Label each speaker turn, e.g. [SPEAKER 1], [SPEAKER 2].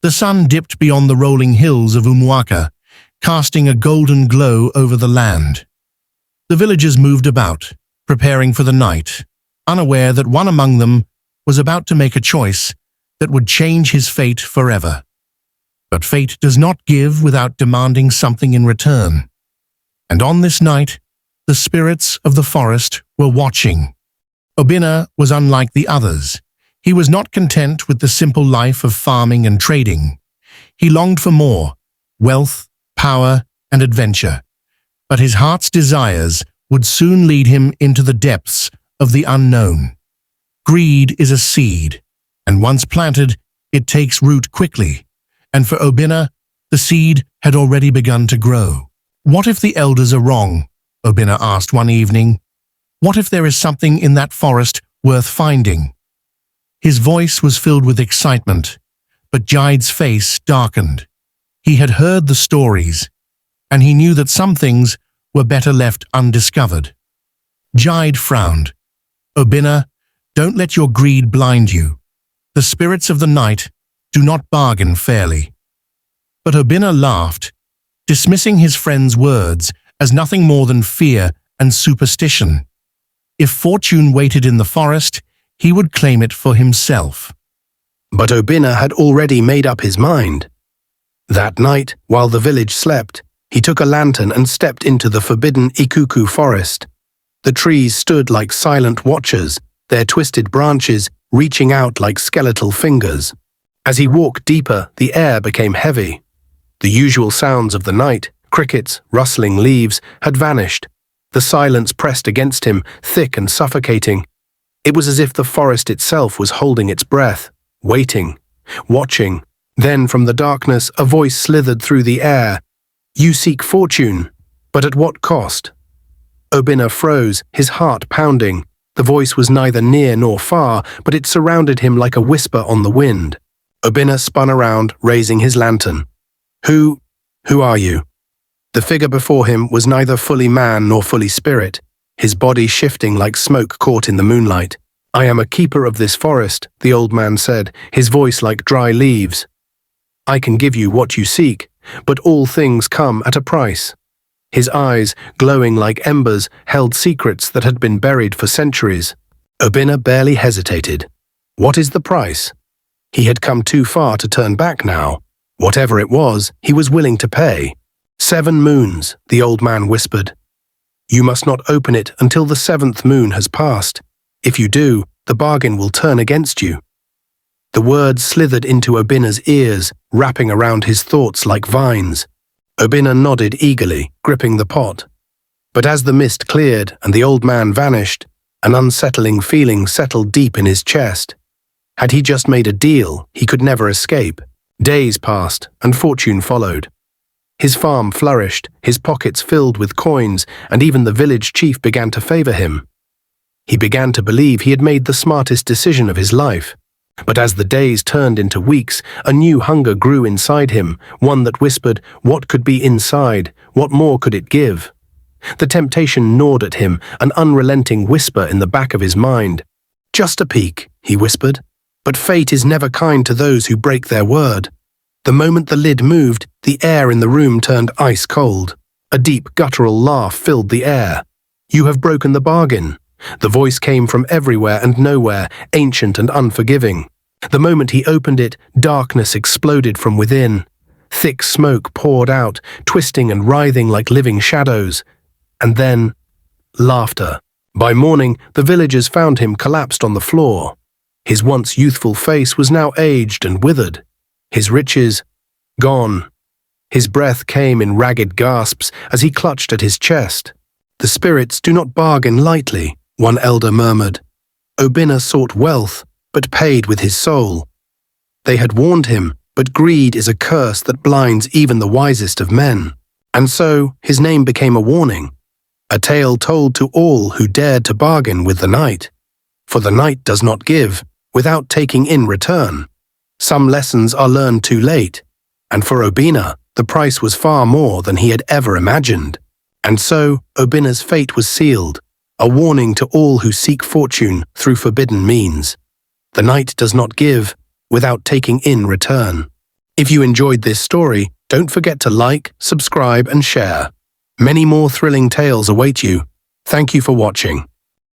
[SPEAKER 1] The sun dipped beyond the rolling hills of Umuaka, casting a golden glow over the land. The villagers moved about, preparing for the night, unaware that one among them was about to make a choice that would change his fate forever. But fate does not give without demanding something in return. And on this night, the spirits of the forest were watching. Obinna was unlike the others. He was not content with the simple life of farming and trading. He longed for more, wealth, power, and adventure. But his heart's desires would soon lead him into the depths of the unknown. Greed is a seed, and once planted, it takes root quickly. And for Obinna, the seed had already begun to grow. "What if the elders are wrong?" Obinna asked one evening. "What if there is something in that forest worth finding?" His voice was filled with excitement, but Jide's face darkened. He had heard the stories, and he knew that some things were better left undiscovered. Jide frowned. "Obinna, don't let your greed blind you. The spirits of the night do not bargain fairly." But Obinna laughed, dismissing his friend's words as nothing more than fear and superstition. If fortune waited in the forest, he would claim it for himself.
[SPEAKER 2] But Obinna had already made up his mind. That night, while the village slept, he took a lantern and stepped into the forbidden Ikuku forest. The trees stood like silent watchers, their twisted branches reaching out like skeletal fingers. As he walked deeper, the air became heavy. The usual sounds of the night, crickets, rustling leaves, had vanished. The silence pressed against him, thick and suffocating. It was as if the forest itself was holding its breath, waiting, watching. Then from the darkness a voice slithered through the air. "You seek fortune, but at what cost?" Obinna froze, his heart pounding. The voice was neither near nor far, but it surrounded him like a whisper on the wind. Obinna spun around, raising his lantern. Who are you?" The figure before him was neither fully man nor fully spirit, his body shifting like smoke caught in the moonlight. "I am a keeper of this forest," the old man said, his voice like dry leaves. "I can give you what you seek, but all things come at a price." His eyes, glowing like embers, held secrets that had been buried for centuries. Obinna barely hesitated. What is the price? He had come too far to turn back now. Whatever it was, he was willing to pay. 7 moons, the old man whispered. "You must not open it until the 7th moon has passed. If you do, the bargain will turn against you." The words slithered into Obinna's ears, wrapping around his thoughts like vines. Obinna nodded eagerly, gripping the pot. But as the mist cleared and the old man vanished, an unsettling feeling settled deep in his chest. Had he just made a deal he could never escape? Days passed, and fortune followed. His farm flourished, his pockets filled with coins, and even the village chief began to favor him. He began to believe he had made the smartest decision of his life. But as the days turned into weeks, a new hunger grew inside him, one that whispered, what could be inside? What more could it give? The temptation gnawed at him, an unrelenting whisper in the back of his mind. "Just a peek," he whispered. "But fate is never kind to those who break their word." The moment the lid moved, the air in the room turned ice cold. A deep, guttural laugh filled the air. "You have broken the bargain." The voice came from everywhere and nowhere, ancient and unforgiving. The moment he opened it, darkness exploded from within. Thick smoke poured out, twisting and writhing like living shadows. And then, laughter. By morning, the villagers found him collapsed on the floor. His once youthful face was now aged and withered. His riches, gone. His breath came in ragged gasps as he clutched at his chest. "The spirits do not bargain lightly," one elder murmured. Obinna sought wealth, but paid with his soul. They had warned him, but greed is a curse that blinds even the wisest of men. And so, his name became a warning. A tale told to all who dared to bargain with the night. For the night does not give, without taking in return. Some lessons are learned too late, and for Obinna, the price was far more than he had ever imagined. And so, Obinna's fate was sealed, a warning to all who seek fortune through forbidden means. The night does not give, without taking in return. If you enjoyed this story, don't forget to like, subscribe, and share. Many more thrilling tales await you. Thank you for watching.